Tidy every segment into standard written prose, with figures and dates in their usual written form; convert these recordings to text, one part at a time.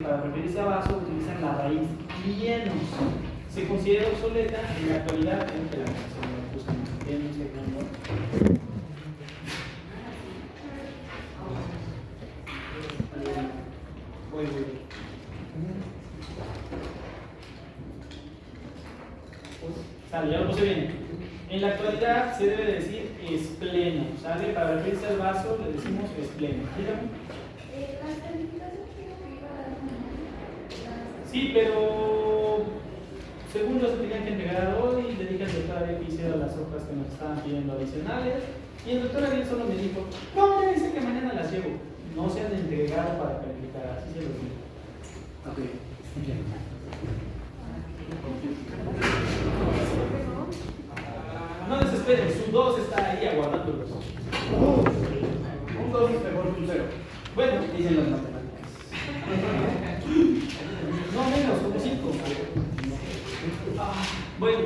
Para referirse a vaso utilizan la raíz llenos. Se considera obsoleta en la actualidad entre la Sale, ya lo puse bien. En la actualidad se debe decir espleno, ¿sale? Para referirse al vaso le decimos espleno. Dígame. Sí, pero según los que tenían que entregar hoy, le dije al doctor Ariel que hiciera las hojas que nos estaban pidiendo adicionales. Y el doctor Ariel solo me dijo: no, ya dice que mañana las llevo. No se han entregado para calificar, así se los digo. Ok, no desesperen, su 2 está ahí aguardándolos. Un 2 es mejor que un 0. Bueno, dicen las matemáticas. No menos, como 5. Bueno,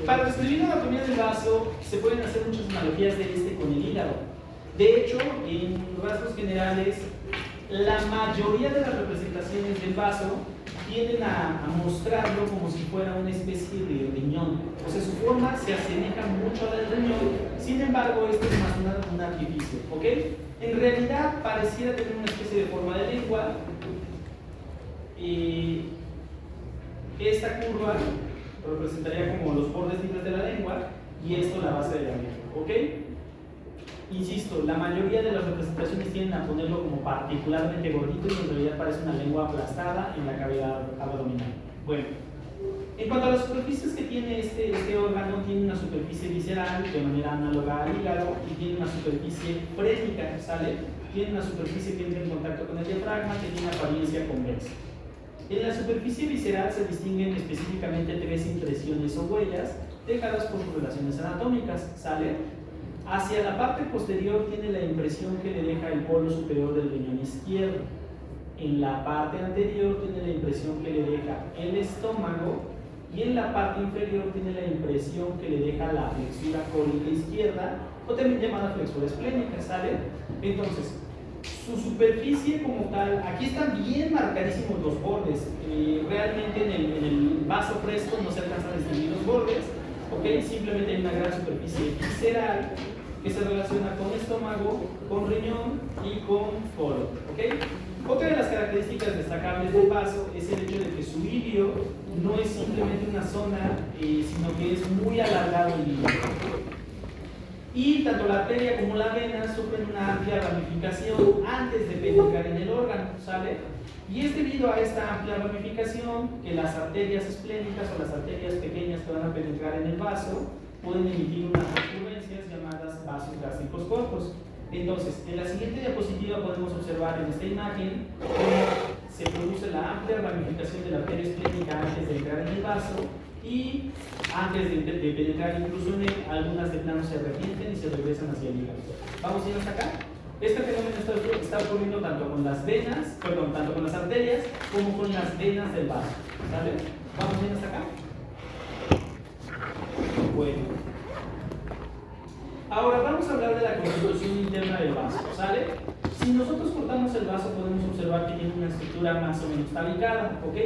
para describir la anatomía del vaso se pueden hacer muchas analogías de este con el hígado. De hecho, en rasgos generales, la mayoría de las representaciones del vaso tienden a mostrarlo como si fuera una especie de riñón. O sea, su forma se asemeja mucho a la del riñón, sin embargo, esto es más un artificio, ¿ok? En realidad, pareciera tener una especie de forma de lengua. Y esta curva representaría como los bordes libres de la lengua y esto la base de la lengua, ¿ok? Insisto, la mayoría de las representaciones tienden a ponerlo como particularmente gordito y en realidad parece una lengua aplastada en la cavidad abdominal. Bueno, en cuanto a las superficies que tiene este órgano, tiene una superficie visceral de manera análoga al hígado y tiene una superficie frénica, ¿sale? Tiene una superficie que entra en contacto con el diafragma que tiene apariencia convexa. En la superficie visceral se distinguen específicamente 3 impresiones o huellas dejadas por sus relaciones anatómicas, ¿sale? Hacia la parte posterior tiene la impresión que le deja el polo superior del riñón izquierdo. En la parte anterior tiene la impresión que le deja el estómago y en la parte inferior tiene la impresión que le deja la flexura cólica izquierda o también llamada flexura esplénica, ¿sale? Entonces, su superficie como tal, aquí están bien marcadísimos los bordes. Realmente en el vaso fresco no se alcanzan a distinguir los bordes, ¿ok? Simplemente hay una gran superficie visceral que se relaciona con estómago, con riñón y con colon, ¿ok? Otra de las características destacables del vaso es el hecho de que su ilio no es simplemente una zona, sino que es muy alargado el ilio. Y tanto la arteria como la vena sufren una amplia ramificación antes de penetrar en el órgano, ¿sale? Y es debido a esta amplia ramificación que las arterias esplénicas o las arterias pequeñas que van a penetrar en el vaso pueden emitir unas recurrencias llamadas vasos gástricos cortos. Entonces, en la siguiente diapositiva podemos observar en esta imagen cómo se produce la amplia ramificación de la arteria esplénica antes de entrar en el vaso y antes de penetrar incluso en él, algunas de plano se arrepienten y se regresan hacia el hígado. ¿Vamos a ir hasta acá? Este fenómeno está ocurriendo tanto con las venas, tanto con las arterias como con las venas del vaso. ¿Sale? ¿Vamos bien hasta acá? Bueno. Ahora vamos a hablar de la constitución interna del vaso, ¿sale? Si nosotros cortamos el vaso podemos observar que tiene una estructura más o menos tabicada, ¿ok?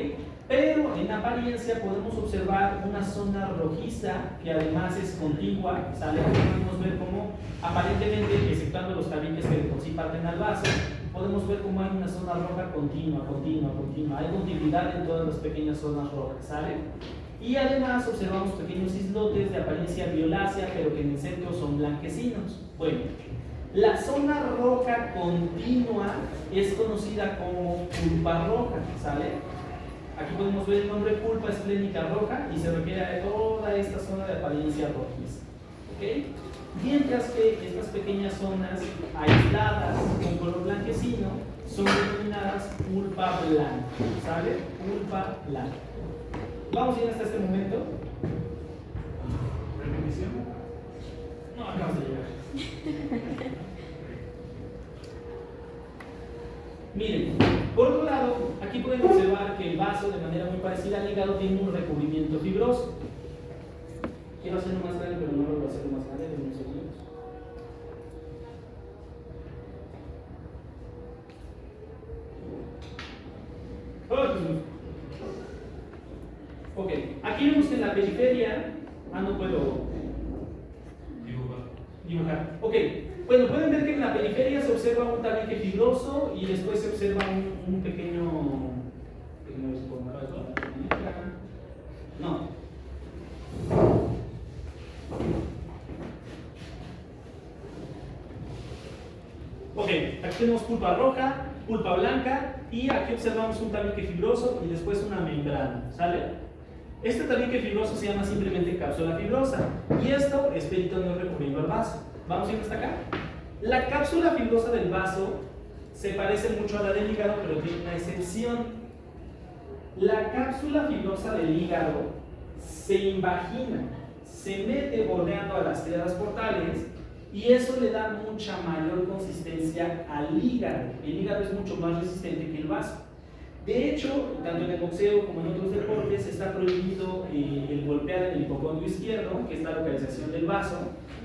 Pero en apariencia podemos observar una zona rojiza que además es contigua, ¿sale? Podemos ver cómo aparentemente, exceptuando los tabiques que de por sí parten al vaso, podemos ver cómo hay una zona roja continua. Hay continuidad en todas las pequeñas zonas rojas, ¿sale? Y además observamos pequeños islotes de apariencia violácea, pero que en el centro son blanquecinos. Bueno, la zona roja continua es conocida como pulpa roja, ¿sale? Aquí podemos ver el nombre pulpa esplénica roja y se refiere a toda esta zona de apariencia rojiza, ¿ok? Mientras que estas pequeñas zonas aisladas con color blanquecino son denominadas pulpa blanca, ¿sale? Pulpa blanca. ¿Vamos bien hasta este momento? ¿Repetición? No, acabamos de llegar. Miren, por otro lado, aquí pueden observar que el vaso, de manera muy parecida al hígado, tiene un recubrimiento fibroso. Quiero hacerlo más grande, pero no lo voy a hacer más grande, de unos segundos. Ok, aquí vemos que en la periferia, no puedo dibujar. Ok, bueno, pueden ver que en la periferia se observa un tabique fibroso y después se observa un pequeño. No. Ok, aquí tenemos pulpa roja, pulpa blanca y aquí observamos un tabique fibroso y después una membrana, ¿sale? Este tabique fibroso se llama simplemente cápsula fibrosa y esto es peritoneo recurriendo al vaso. ¿Vamos a ir hasta acá? La cápsula fibrosa del vaso se parece mucho a la del hígado, pero tiene una excepción. La cápsula fibrosa del hígado se invagina, se mete bordeando a las triadas portales y eso le da mucha mayor consistencia al hígado. El hígado es mucho más resistente que el vaso. De hecho, tanto en el boxeo como en otros deportes está prohibido el golpear en el hipocondrio izquierdo, que es la localización del vaso.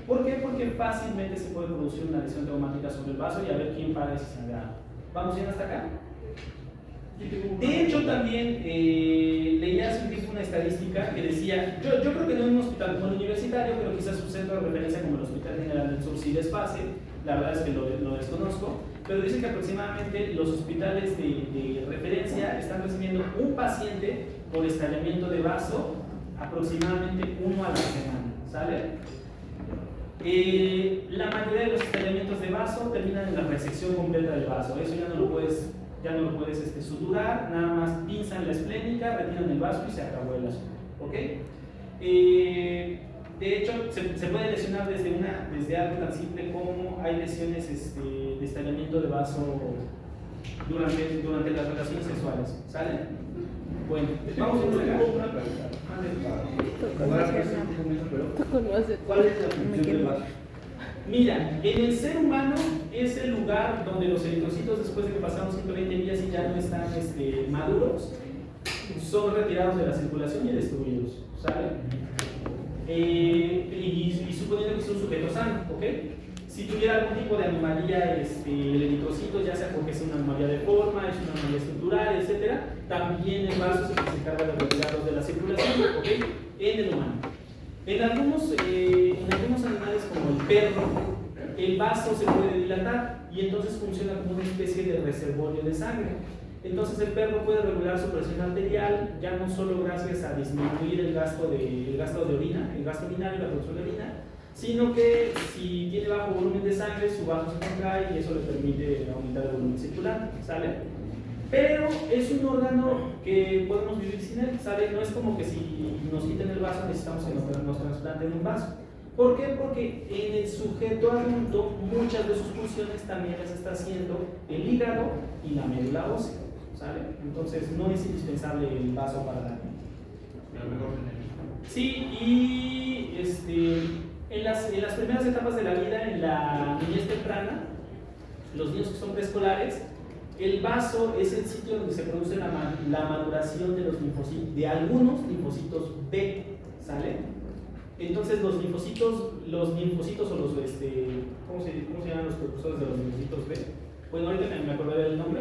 ¿Por qué? Porque fácilmente se puede producir una lesión traumática sobre el vaso y a ver quién para ese sangrado. ¿Vamos bien hasta acá? De hecho, también leí hace un tiempo una estadística que decía, yo creo que no en un hospital como el universitario, pero quizás su centro de referencia como el Hospital General del Sur sí les pase, la verdad es que lo desconozco, pero dicen que aproximadamente los hospitales de referencia están recibiendo un paciente por estallamiento de vaso, aproximadamente 1 a la semana, ¿sale? La mayoría de los estallamientos de vaso terminan en la resección completa del vaso, eso ya no lo puedes suturar, nada más pinzan la esplénica, retiran el vaso y se acabó el asunto, ¿ok? De hecho, se puede lesionar desde algo tan simple como hay lesiones de estallamiento de vaso durante las relaciones sexuales, ¿sale? Bueno, vamos a ver una pregunta. ¿Cuál es la función del vaso? Mira, en el ser humano es el lugar donde los eritrocitos, después de que pasamos 120 días y ya no están maduros, son retirados de la circulación y destruidos, ¿sale? Y suponiendo que es un sujeto sano, ¿ok? Si tuviera algún tipo de anomalía, el eritrocito, ya sea porque es una anomalía de forma, es una anomalía estructural, etc., también el vaso se encarga de retirarlos de la circulación, ¿ok? En el humano. En algunos animales como el perro, el vaso se puede dilatar y entonces funciona como una especie de reservorio de sangre. Entonces el perro puede regular su presión arterial ya no solo gracias a disminuir el gasto de orina, el gasto urinario, la producción de orina, sino que si tiene bajo volumen de sangre, su vaso se contrae y eso le permite aumentar el volumen circulante, ¿sale? Pero es un órgano que podemos vivir sin él, ¿sale? No es como que si nos quiten el vaso necesitamos que nos trasplanten un vaso. ¿Por qué? Porque en el sujeto adulto muchas de sus funciones también las está haciendo el hígado y la médula ósea, ¿sale? Entonces no es indispensable el vaso para la vida. Sí, y en las primeras etapas de la vida, en la niñez temprana, los niños que son preescolares, el vaso es el sitio donde se produce la maduración de los linfocitos, de algunos linfocitos B, ¿sale? Entonces los linfocitos o los, ¿cómo se llaman los precursores de los linfocitos B? Bueno, ahorita me acordaré del nombre,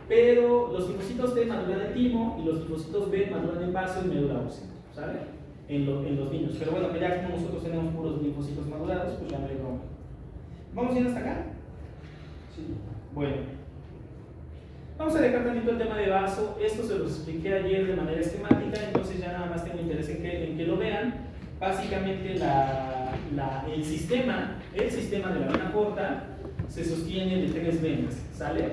pero los linfocitos T maduran en timo y los linfocitos B maduran en vaso y médula ósea, ¿sale? En los niños, pero bueno, que ya como nosotros tenemos puros linfocitos madurados, pues ya no hay broma. ¿Vamos bien hasta acá? Sí. Bueno. Vamos a dejar tantito el tema de vaso. Esto se los expliqué ayer de manera esquemática, entonces ya nada más tengo interés en que lo vean. Básicamente el sistema de la vena porta se sostiene de 3 venas, ¿sale?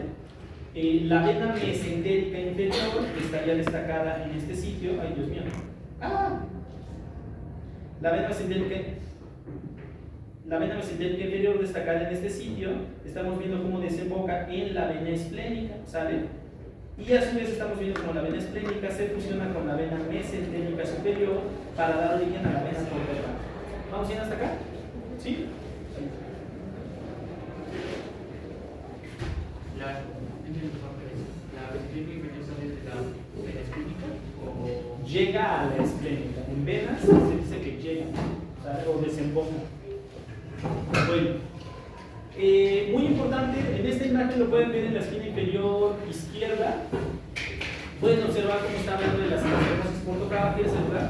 La vena mesentérica inferior estaría destacada en este sitio. Ay, Dios mío. La vena mesentérica inferior destacada en este sitio, estamos viendo cómo desemboca en la vena esplénica, ¿sale? Y a su vez estamos viendo cómo la vena esplénica se fusiona con la vena mesentérica superior para dar origen a la vena porta. ¿Vamos bien hasta acá? ¿Sí? ¿La vesícula inferior sale de la vena esplénica o...? Llega a la esplénica. En venas se dice que llega, ¿sale? O desemboca. Bueno, muy importante, en esta imagen lo pueden ver en la esquina inferior izquierda. Pueden observar cómo está hablando de las anastomosis por tocado. ¿Quieres ayudar?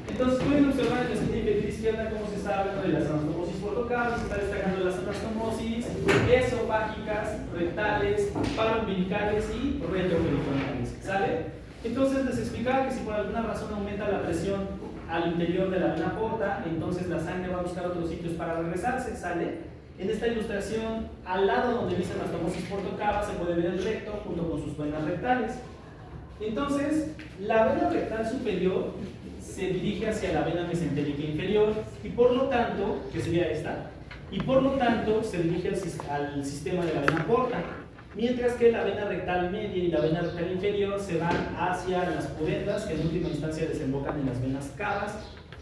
Entonces pueden observar en la esquina inferior izquierda cómo se está hablando de las anastomosis por tocado. Se está destacando las anastomosis esofágicas, rectales, paraumbilicales y retroperitoneales. ¿Sale? Entonces les explicaba que si por alguna razón aumenta la presión al interior de la vena porta, entonces la sangre va a buscar otros sitios para regresarse. ¿Sale? En esta ilustración, al lado donde dice anastomosis portocava, se puede ver el recto junto con sus venas rectales. Entonces, la vena rectal superior se dirige hacia la vena mesentérica inferior y por lo tanto, que sería esta, y por lo tanto se dirige al sistema de la vena porta, mientras que la vena rectal media y la vena rectal inferior se van hacia las pubertas, que en última instancia desembocan en las venas cavas,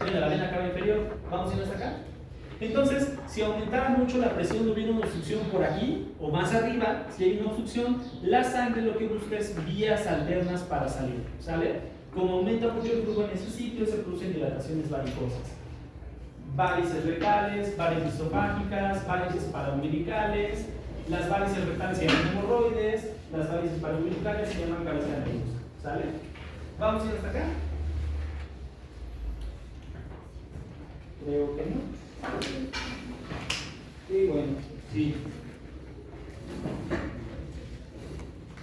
en la vena cava inferior. ¿Vamos a ir hasta acá? Entonces, si aumentara mucho la presión, hubiera una obstrucción por aquí o más arriba, si hay una obstrucción, la sangre lo que busca es vías alternas para salir, ¿sale? Como aumenta mucho el flujo en esos sitios, se producen dilataciones varicosas. Varices rectales, varices esofágicas, varices paraumbilicales, las varices rectales se llaman hemorroides, las varices paraumbilicales se llaman cabeza de nebulosa, ¿sale? ¿Vamos a ir hasta acá? Creo que no. Sí, bueno, sí.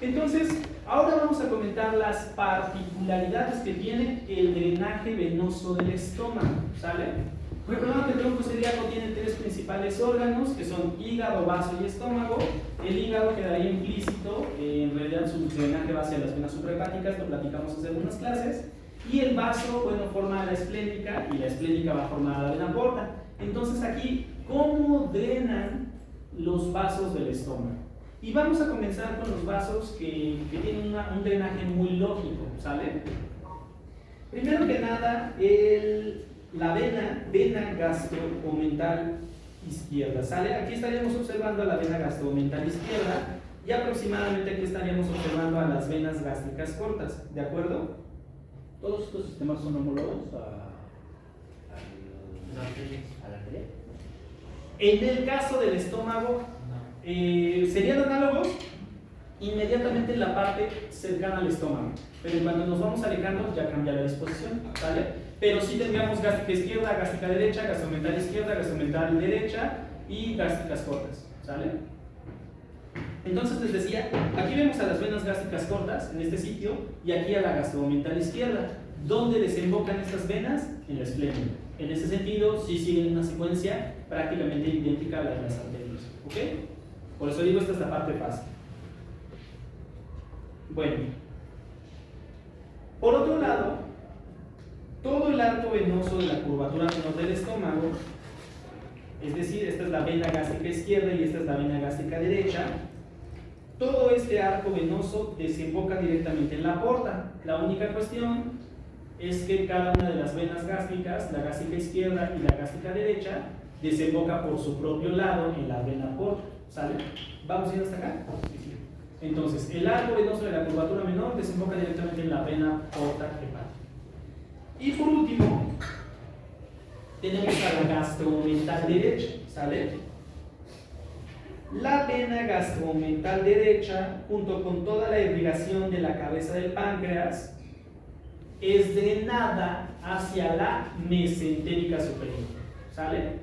Entonces, ahora vamos a comentar las particularidades que tiene el drenaje venoso del estómago, ¿sale? Recordando que el tronco celíaco tiene tres principales órganos, que son hígado, vaso y estómago. El hígado quedaría implícito, en realidad su drenaje va hacia las venas suprahepáticas, lo platicamos hace algunas clases. Y el vaso, bueno, forma la esplénica, y la esplénica va a formar la vena porta. Entonces aquí, ¿cómo drenan los vasos del estómago? Y vamos a comenzar con los vasos que tienen un drenaje muy lógico, ¿sale? Primero que nada, la vena gastroomental izquierda, ¿sale? Aquí estaríamos observando a la vena gastroomental izquierda y aproximadamente aquí estaríamos observando a las venas gástricas cortas, ¿de acuerdo? ¿Todos estos sistemas son homólogos a la arteria? En el caso del estómago, serían análogos inmediatamente en la parte cercana al estómago, pero cuando nos vamos alejando ya cambia la disposición, ¿vale? Pero sí tendríamos gástrica izquierda, gástrica derecha, gastromental izquierda, gastromental derecha y gástricas cortas, ¿sale? Entonces les decía, aquí vemos a las venas gástricas cortas en este sitio y aquí a la gastromental izquierda. ¿Dónde desembocan estas venas? En la esplénica. En ese sentido, sí siguen una secuencia prácticamente idéntica a la de las arterias, ¿ok? Por eso digo, esta es la parte fácil. Bueno, por otro lado, todo el arco venoso de la curvatura menor del estómago, es decir, esta es la vena gástrica izquierda y esta es la vena gástrica derecha, todo este arco venoso desemboca directamente en la porta. La única cuestión es que cada una de las venas gástricas, la gástrica izquierda y la gástrica derecha, desemboca por su propio lado en la vena porta, ¿sale? ¿Vamos a ir hasta acá? Entonces, el arco venoso de la curvatura menor desemboca directamente en la vena porta hepática. Y por último, tenemos a la gastromental derecha, ¿sale? La vena gastromental derecha, junto con toda la irrigación de la cabeza del páncreas, es drenada hacia la mesentérica superior, ¿sale?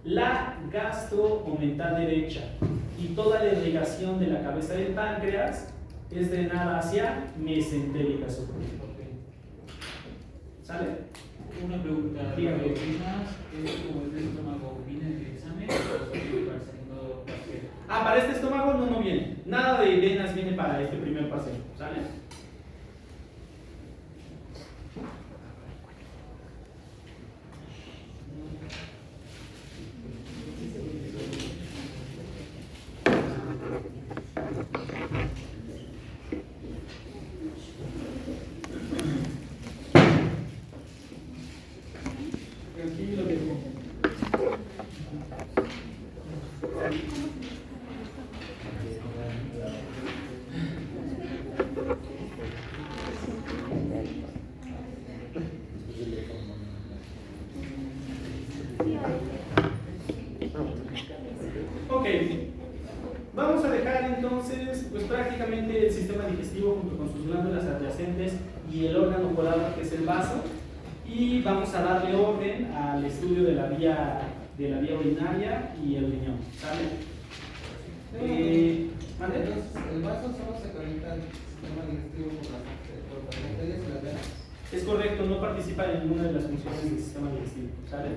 La gastromental derecha y toda la irrigación de la cabeza del páncreas es drenada hacia mesentérica superior. ¿Sale? Una pregunta, dígame. ¿Las es como el del estómago viene en el examen o viene para el segundo parcial? Para este estómago no viene. Nada de venas viene para este primer parcial, ¿sale? entonces pues prácticamente el sistema digestivo junto con sus glándulas adyacentes y el órgano colador que es el vaso, y vamos a darle orden al estudio de la vía urinaria y el riñón, ¿sale? ¿Mande? Entonces, el vaso solo se conecta al sistema digestivo por las arterias y las venas. Es correcto, no participa en ninguna de las funciones del sistema digestivo, ¿sale?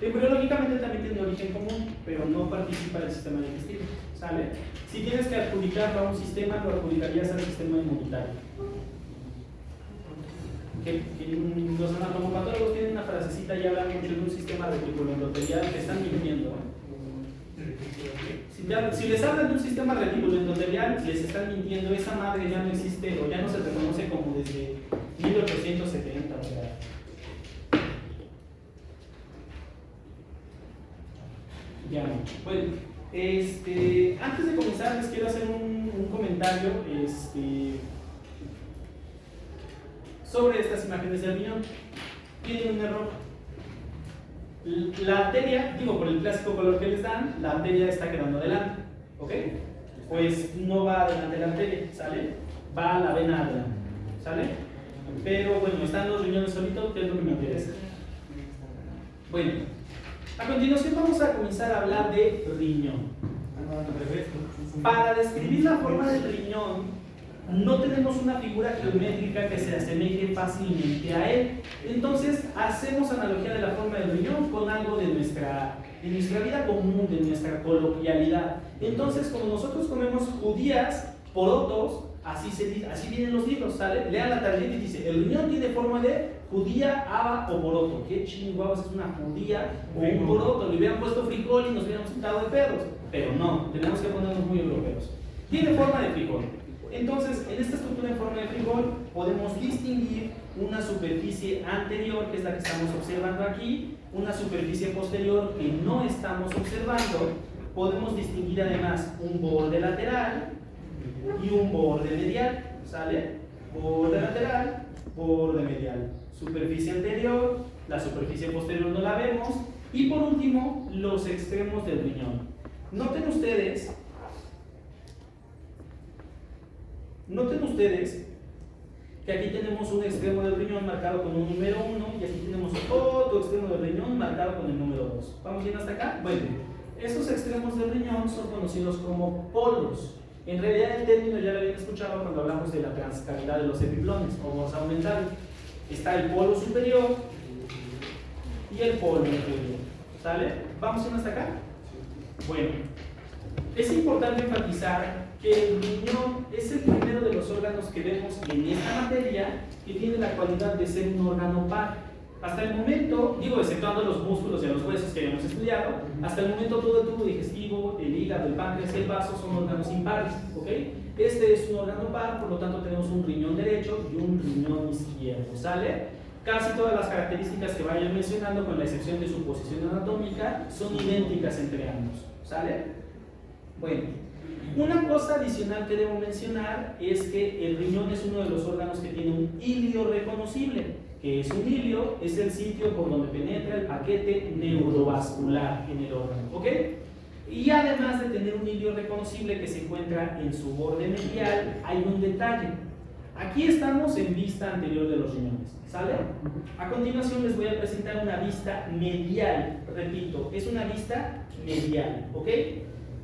Embriológicamente también tiene origen común, pero no participa del sistema digestivo, ¿sale? Si tienes que adjudicarlo a un sistema, lo adjudicarías al sistema inmunitario. Que los anatomopatólogos tienen una frasecita y hablan mucho de un sistema reticuloendotelial que están mintiendo, Si les hablan de un sistema reticuloendotelial, les están mintiendo. Esa madre ya no existe o ya no se reconoce como desde 1870, o sea. Ya no. Bueno, antes de comenzar les quiero hacer un comentario sobre estas imágenes del riñón. Tienen un error. La arteria, digo por el clásico color que les dan, la arteria está quedando adelante, ¿ok? Pues no va adelante la arteria, ¿sale? Va a la vena adelante, ¿sale? Pero bueno, están los riñones solitos, que es lo que me interesa. Bueno, a continuación vamos a comenzar a hablar de riñón. Para describir la forma del riñón, no tenemos una figura geométrica que se asemeje fácilmente a él. Entonces, hacemos analogía de la forma del riñón con algo de nuestra vida común, de nuestra coloquialidad. Entonces, como nosotros comemos judías, porotos, así vienen los libros, ¿sale? Lean la tarjeta y dice, el riñón tiene forma de judía, haba o poroto. ¿Qué chinguados es una judía o un poroto? Le hubieran puesto frijol y nos hubiéramos quitado de pedos. Pero no, tenemos que ponernos muy europeos. Tiene forma de frijol. Entonces, en esta estructura en forma de frijol podemos distinguir una superficie anterior, que es la que estamos observando aquí, una superficie posterior que no estamos observando. Podemos distinguir además un borde lateral y un borde medial, ¿sale? Borde lateral, borde medial. Superficie anterior, la superficie posterior no la vemos, y por último, los extremos del riñón. Noten ustedes que aquí tenemos un extremo del riñón marcado con un número 1 y aquí tenemos otro extremo del riñón marcado con el número 2. ¿Vamos bien hasta acá? Bueno, estos extremos del riñón son conocidos como polos. En realidad el término ya lo habían escuchado cuando hablamos de la transcavidad de los epiplones o voz aumental. Está el polo superior y el polo inferior. ¿Sale? ¿Vamos bien hasta acá? Bueno, es importante enfatizar que el riñón es el primero de los órganos que vemos en esta materia que tiene la cualidad de ser un órgano par. Hasta el momento, exceptuando los músculos y los huesos que hemos estudiado, hasta el momento todo el tubo digestivo, el hígado, el páncreas y el vaso son órganos impares, ¿ok? Este es un órgano par, por lo tanto tenemos un riñón derecho y un riñón izquierdo, ¿sale? Casi todas las características que vayan mencionando, con la excepción de su posición anatómica, son idénticas entre ambos, ¿sale? Bueno, una cosa adicional que debo mencionar es que el riñón es uno de los órganos que tiene un ilio reconocible. Que es un ilio, es el sitio por donde penetra el paquete neurovascular en el órgano, ¿ok? Y además de tener un ilio reconocible que se encuentra en su borde medial, hay un detalle. Aquí estamos en vista anterior de los riñones, ¿sale? A continuación les voy a presentar una vista medial, repito, es una vista medial, ¿ok?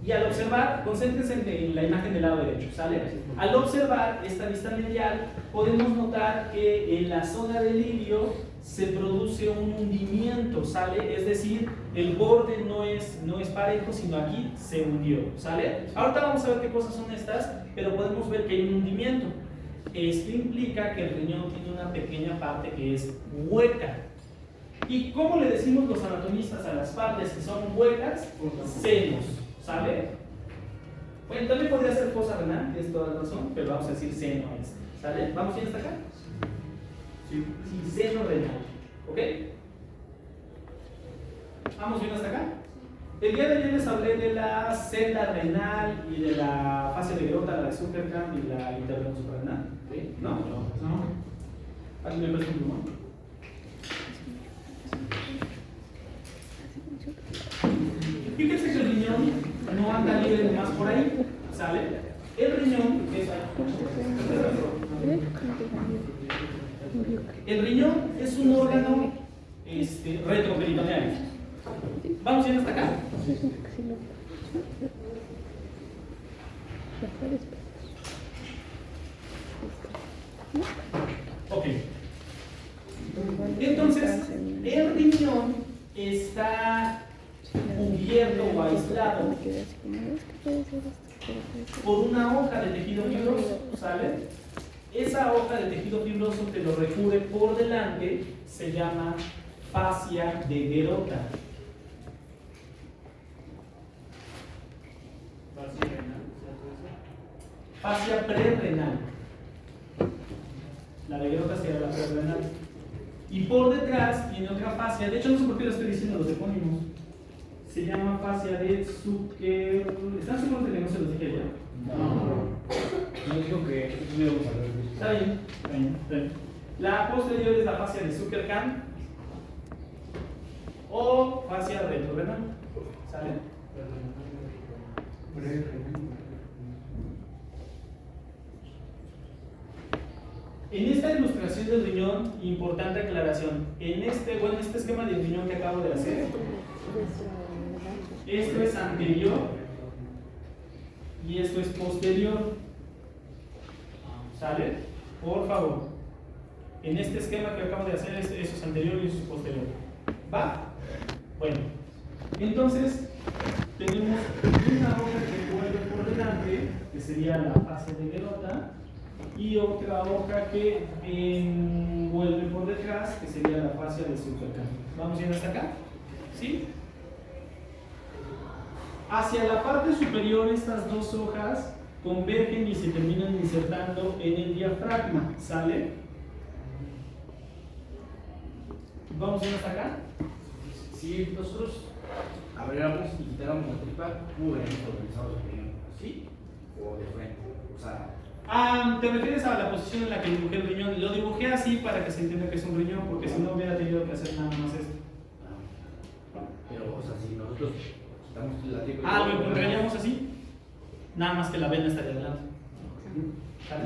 Y al observar, concéntrense en la imagen del lado derecho, ¿sale? Al observar esta vista medial, podemos notar que en la zona del ilio se produce un hundimiento, ¿sale? Es decir, el borde no es parejo, sino aquí se hundió, ¿sale? Ahorita vamos a ver qué cosas son estas, pero podemos ver que hay un hundimiento. Esto implica que el riñón tiene una pequeña parte que es hueca. ¿Y cómo le decimos los anatomistas a las partes que son huecas? Senos, ¿sale? Bueno, también podría ser fosa renal, tienes toda la razón, pero vamos a decir seno a este, ¿sale? ¿Vamos bien hasta acá? Sí, seno renal, ¿ok? ¿Vamos bien hasta acá? El día de ayer les hablé de la celda renal y de la fase de Grota, la de Zuckerkamp y la intervención suprarrenal. ¿Sí? ¿No? No. ¿Alguien me presta un plumón? Fíjense que el riñón no anda libre más por ahí. ¿Sale? El riñón es... El riñón es un órgano retroperitoneal. ¿Vamos bien hasta acá? Ok. Entonces, el riñón está cubierto o aislado por una hoja de tejido fibroso, ¿sale? Esa hoja de tejido fibroso te lo recubre por delante, se llama fascia de Gerota. Fascia prerrenal. La de Gerota sería la prerrenal. Y por detrás tiene otra fascia, de hecho no sé por qué lo estoy diciendo los epónimos. Se llama fascia de Zucker. ¿Están seguros de que no se los dije ya? No digo que estuviéramos a ver. Está bien, está bien, está bien. La posterior es la fascia de Zuckerkant o fascia retrorenal. ¿Sale? En esta ilustración del riñón, importante aclaración. En este esquema del riñón que acabo de hacer, esto es anterior y esto es posterior. ¿Sale? Por favor. En este esquema que acabo de hacer, eso es anterior y eso es posterior. ¿Va? Bueno. Entonces, tenemos una hoja que vuelve por delante, que sería la fascia de Gerota, y otra hoja que vuelve por detrás, que sería la fascia de Zuckerkant. ¿Vamos bien hasta acá? ¿Sí? Hacia la parte superior, estas dos hojas convergen y se terminan insertando en el diafragma. ¿Sale? ¿Vamos bien hasta acá? Si nosotros abriéramos y quitáramos la tripa, ¿cómo veríamos organizados el riñón? ¿Sí? ¿O de frente? O sea... ¿Te refieres a la posición en la que dibujé el riñón? Lo dibujé así para que se entienda que es un riñón, porque si no hubiera tenido que hacer nada más esto. Pero, o sea, si nosotros quitamos la tripa... Lo pondríamos así, nada más que la vena estaría adelante. ¿Sale?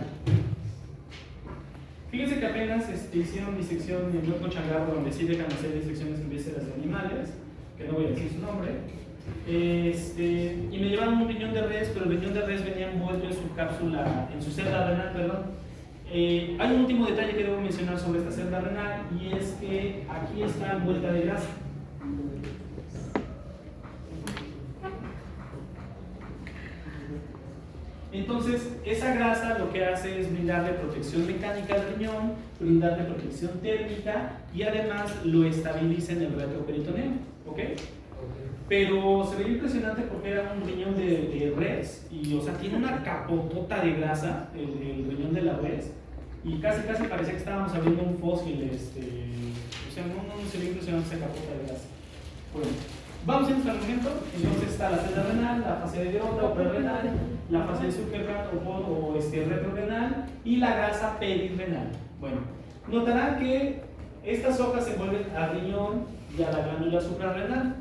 Fíjense que apenas hicieron disección en el hueco changarro, donde sí dejan hacer disecciones en vísceras de animales, que no voy a decir su nombre. Y me llevaron un riñón de res, pero el riñón de res venía envuelto en su cápsula, en su celda renal, perdón. Hay un último detalle que debo mencionar sobre esta celda renal, y es que aquí está envuelta de grasa. Entonces, esa grasa lo que hace es brindarle protección mecánica al riñón, brindarle protección térmica y además lo estabiliza en el retroperitoneo. ¿Ok? Pero se veía impresionante porque era un riñón de res y, o sea, tiene una capotota de grasa, el riñón de la res, y casi parecía que estábamos abriendo un fósil. O sea, no se ve impresionante esa capota de grasa. Bueno. Vamos a ir al momento. Entonces está la celda renal, la fase de Gerota o prerrenal, la fase de Zuckerkant o retrorenal y la grasa perirrenal. Bueno, notarán que estas hojas se envuelven al riñón y a la glándula suprarrenal,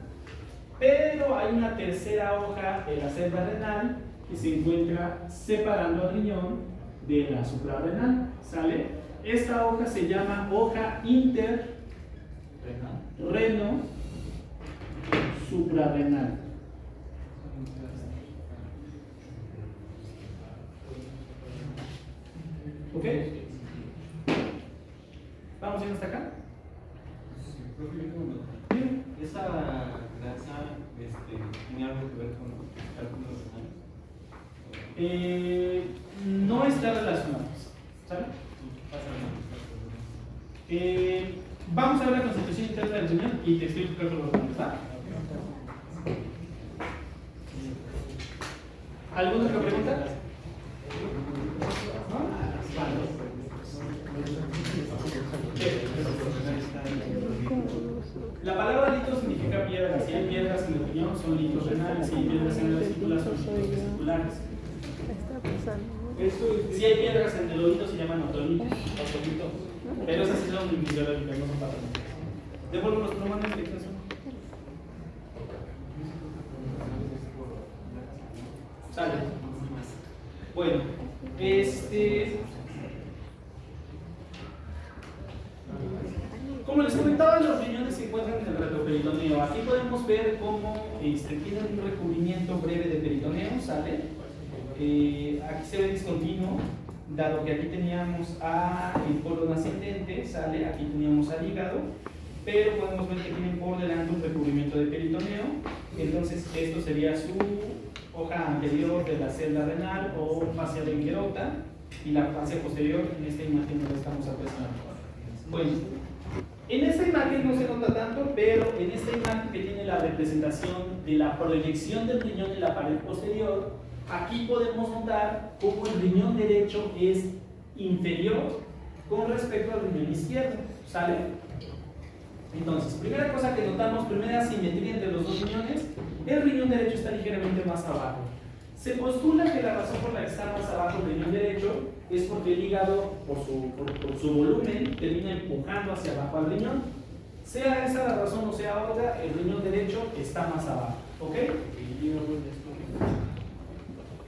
pero hay una tercera hoja de la celda renal que se encuentra separando al riñón de la suprarrenal. ¿Sale? Esta hoja se llama hoja interreno suprarrenal. ¿Ok? ¿Vamos bien hasta acá? ¿Esa grasa tiene algo que ver con cálculos renales? No está relacionado. ¿Sale? Vamos a ver la constitución interna del riñón y te explico qué cálculos renales. ¿Va? ¿Alguna otra pregunta? La palabra litro significa piedra. Si hay piedras en el riñón son litros renales, si hay piedras en la vesícula son litros vesiculares. Si hay piedras en el oído se llaman otolitos, pero esas sí son fisiológicas, no son patológicas. Devuelvo los pronombres de expresión. Sale. Como les comentaba, los riñones se encuentran en el retroperitoneo. Aquí podemos ver cómo tienen un recubrimiento breve de peritoneo, ¿sale? Aquí se ve discontinuo, dado que aquí teníamos el colon ascendente, ¿sale? Aquí teníamos al hígado, pero podemos ver que tienen por delante un recubrimiento de peritoneo. Entonces, esto sería su hoja anterior de la celda renal o fascia benguerota, y la fascia posterior en esta imagen no la estamos apreciando. Bueno, en esta imagen no se nota tanto, pero en esta imagen que tiene la representación de la proyección del riñón en la pared posterior, aquí podemos notar cómo el riñón derecho es inferior con respecto al riñón izquierdo, ¿sale? Entonces, primera cosa que notamos, primera simetría entre los dos riñones, el riñón derecho está ligeramente más abajo. Se postula que la razón por la que está más abajo el riñón derecho es porque el hígado, por su volumen, termina empujando hacia abajo al riñón. Sea esa la razón o sea otra, el riñón derecho está más abajo. ¿Ok?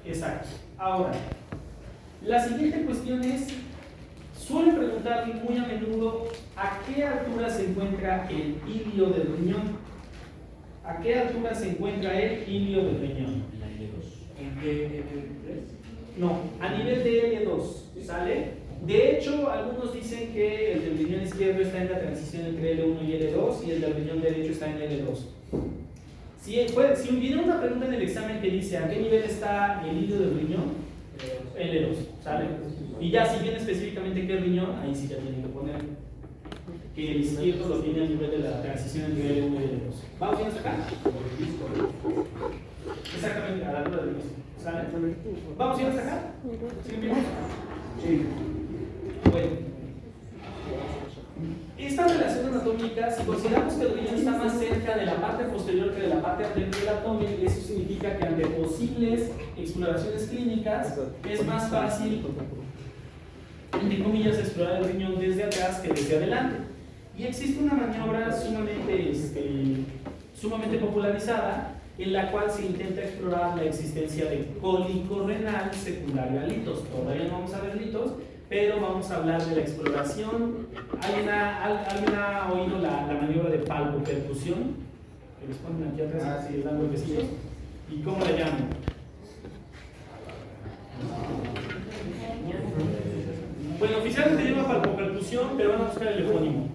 Exacto. Ahora, la siguiente cuestión es, suelen preguntarme muy a menudo a qué altura se encuentra el ilio del riñón. ¿A qué altura se encuentra el ilio del riñón? ¿En qué? No, a nivel de L2, ¿sale? De hecho, algunos dicen que el del riñón izquierdo está en la transición entre L1 y L2 y el del riñón derecho está en L2. Si hubiera una pregunta en el examen que dice a qué nivel está el ilio del riñón, L2, ¿sale? Y ya si viene específicamente qué riñón, ahí sí ya tienen que poner que el izquierdo lo tiene a nivel de la transición entre L1 y L2. ¿Vamos bien hasta acá? Exactamente, a la altura del disco. ¿Sale? ¿Vamos bien hasta acá? ¿Siguen bien? Sí. Bueno. Esta relación anatómica, si consideramos que el riñón está más cerca de la parte posterior que de la parte anterior del abdomen, eso significa que ante posibles exploraciones clínicas es más fácil, entre comillas, explorar el riñón desde atrás que desde adelante. Y existe una maniobra sumamente popularizada en la cual se intenta explorar la existencia de cólico renal secundario a litos. Todavía no vamos a ver litos, pero vamos a hablar de la exploración. ¿Alguien ha oído la maniobra de palpopercusión? Que les ponen aquí atrás y les dan golpecitos. ¿Y cómo la llaman? Bueno, oficialmente se llama palpopercusión, pero van a buscar el epónimo.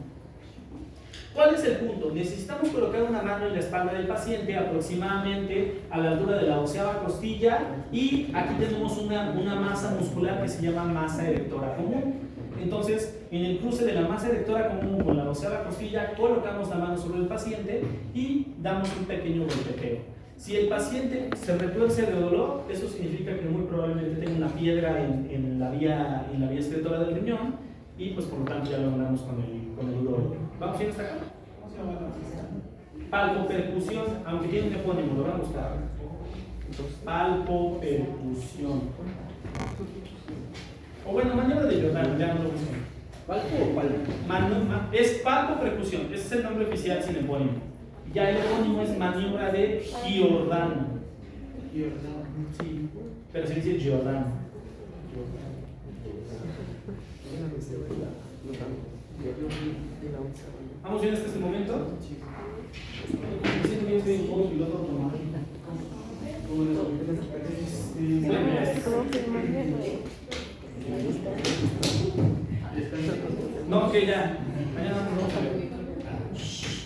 ¿Cuál es el punto? Necesitamos colocar una mano en la espalda del paciente aproximadamente a la altura de la 12ª costilla, y aquí tenemos una masa muscular que se llama masa erectora común. Entonces, en el cruce de la masa erectora común con la 12ª costilla, colocamos la mano sobre el paciente y damos un pequeño golpeteo. Si el paciente se retuerce de dolor, eso significa que muy probablemente tenga una piedra en la vía excretora del riñón, y pues por lo tanto ya lo mandamos con el urólogo. ¿Vamos bien hasta acá? Palpopercusión, aunque tiene un epónimo, lo van a buscar. Palpopercusión. O bueno, maniobra de Giordano, ya no lo buscan. ¿Palpo o palpo? Es palpopercusión, ese es el nombre oficial sin epónimo. Ya el epónimo es maniobra de Giordano. Sí, pero se dice Giordano. ¿Vamos bien hasta este momento? No, que ya. Mañana no.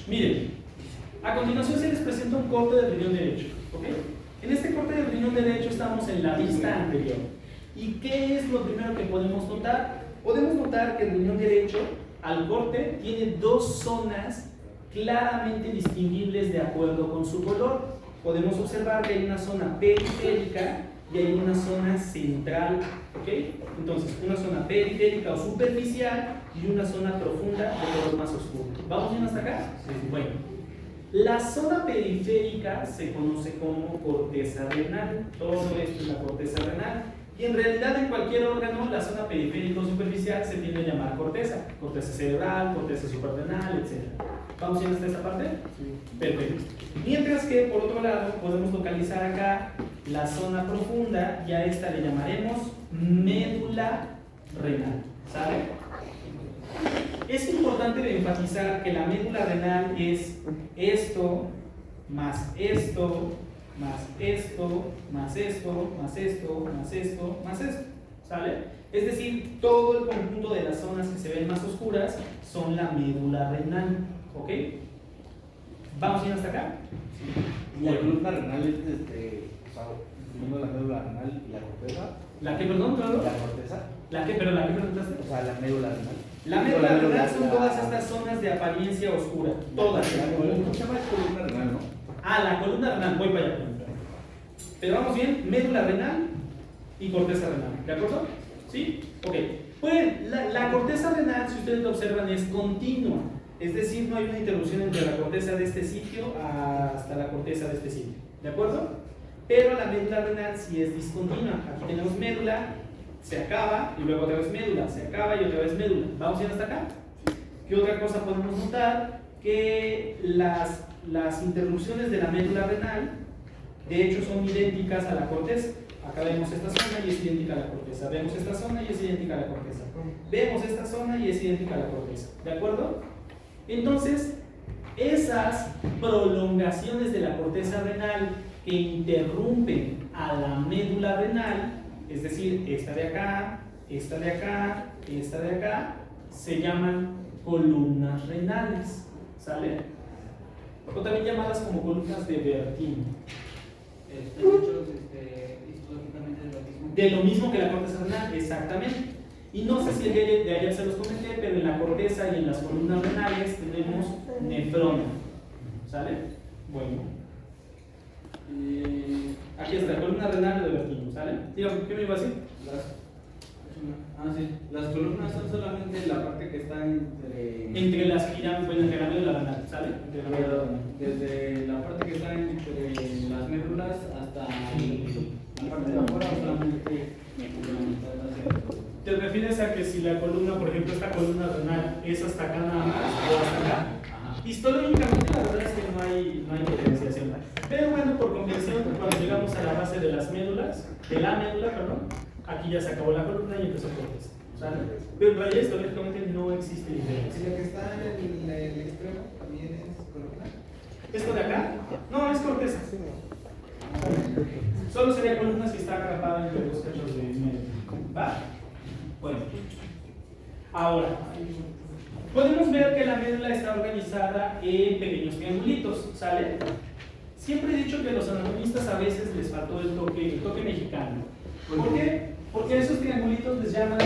Miren, a continuación se les presenta un corte del riñón derecho. ¿Ok? En este corte del riñón derecho estamos en la vista anterior. ¿Y qué es lo primero que podemos notar? Podemos notar que el riñón derecho, al corte, tiene dos zonas claramente distinguibles de acuerdo con su color. Podemos observar que hay una zona periférica y hay una zona central, ¿ok? Entonces, una zona periférica o superficial y una zona profunda de color más oscuro. ¿Vamos bien hasta acá? Sí. Bueno, la zona periférica se conoce como corteza renal. Todo esto es la corteza renal. Y en realidad en cualquier órgano, la zona periférica o superficial se tiende a llamar corteza. Corteza cerebral, corteza suprarrenal, etc. ¿Vamos bien hasta esta parte? Sí. Perfecto. Mientras que, por otro lado, podemos localizar acá la zona profunda y a esta le llamaremos médula renal, ¿sale? Es importante enfatizar que la médula renal es esto, más esto, más esto, más esto, más esto, más esto, más esto, ¿sale? Es decir, todo el conjunto de las zonas que se ven más oscuras son la médula renal, ¿ok? ¿Vamos bien hasta acá? Y la columna renal es o sea, incluyendo la médula renal y la corteza. ¿La que, perdón, claro? La corteza. ¿La que, pero la que preguntaste? O sea, la médula renal. La médula renal son todas estas zonas de apariencia oscura, todas. ¿Cómo se llama? Es columna renal, ¿no? Ah, la columna renal, voy para allá. Pero vamos bien, médula renal y corteza renal, ¿de acuerdo? ¿Sí? Ok. Pues la corteza renal, si ustedes lo observan, es continua. Es decir, no hay una interrupción entre la corteza de este sitio hasta la corteza de este sitio. ¿De acuerdo? Pero la médula renal sí es discontinua. Aquí tenemos médula, se acaba y luego otra vez médula, se acaba y otra vez médula. ¿Vamos bien hasta acá? ¿Qué otra cosa podemos notar? Que las interrupciones de la médula renal, de hecho, son idénticas a la corteza. Acá vemos esta zona y es idéntica a la corteza. Vemos esta zona y es idéntica a la corteza. Vemos esta zona y es idéntica a la corteza. ¿De acuerdo? Entonces, esas prolongaciones de la corteza renal que interrumpen a la médula renal, es decir, esta de acá, esta de acá, esta de acá, se llaman columnas renales. ¿Sale? O también llamadas como columnas de Bertini. Están hechos histológicamente De lo mismo que la corteza renal, exactamente. Y no sé si el día de ayer se los comenté, pero en la corteza y en las columnas renales tenemos nefrona. ¿Sale? Bueno. Aquí está, columna renal de Bertini, ¿sale? Dígame, ¿qué me iba a decir? Sí. Las columnas son solamente la parte que está Entre las pirámides, bueno, entre la médula renal, ¿sale? Entre la médula renal. desde la parte que está entre las médulas hasta la parte de afuera, solamente la mitad hacia. ¿Te refieres a que si la columna, por ejemplo, esta columna renal es hasta acá nada más o hasta acá? Histológicamente la verdad es que no hay diferenciación. Pero bueno, por convención, cuando llegamos a la base de las médulas, de la médula, perdón, aquí ya se acabó la columna y empezó corteza. ¿Sale? Pero en realidad histológicamente no existe diferencia. Si lo que está en el extremo también es columna. ¿Esto de acá? No, es corteza. Solo sería columna si está atrapada entre los cachos de medio. ¿Va? Bueno. Ahora, podemos ver que la médula está organizada en pequeños triangulitos, ¿sale? Siempre he dicho que a los anatomistas a veces les faltó el toque mexicano. ¿Por qué? Porque a esos triangulitos les llaman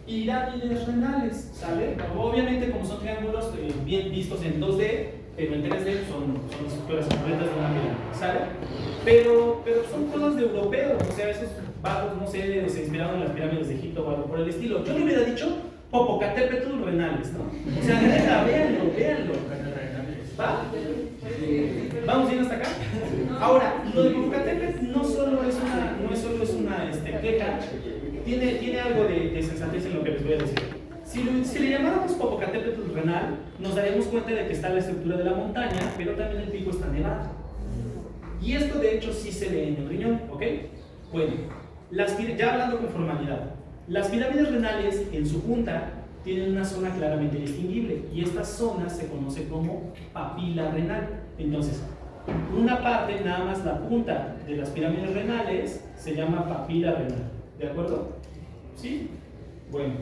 pirámides renales, ¿sale? Obviamente, como son triángulos bien vistos en 2D, pero en 3D son estructuras completas de una pirámide, ¿sale? Pero son todos de europeos, o sea, esos vagos, no sé, se inspiraron en las pirámides de Egipto o algo por el estilo. Yo le hubiera dicho Popocatépetl renales, ¿no? O sea, neta, véanlo. ¿Va? ¿Vamos bien hasta acá? Ahora, lo de Popocatépetl no solo es una queja, tiene algo de sensatez en lo que les voy a decir. Si le llamáramos Popocatépetl renal, nos daríamos cuenta de que está la estructura de la montaña, pero también el pico está nevado. Y esto de hecho sí se ve en el riñón, ¿ok? Bueno, ya hablando con formalidad, las pirámides renales en su punta tienen una zona claramente distinguible y esta zona se conoce como papila renal. Entonces, una parte, nada más la punta de las pirámides renales, se llama papila renal. ¿De acuerdo? ¿Sí? Bueno,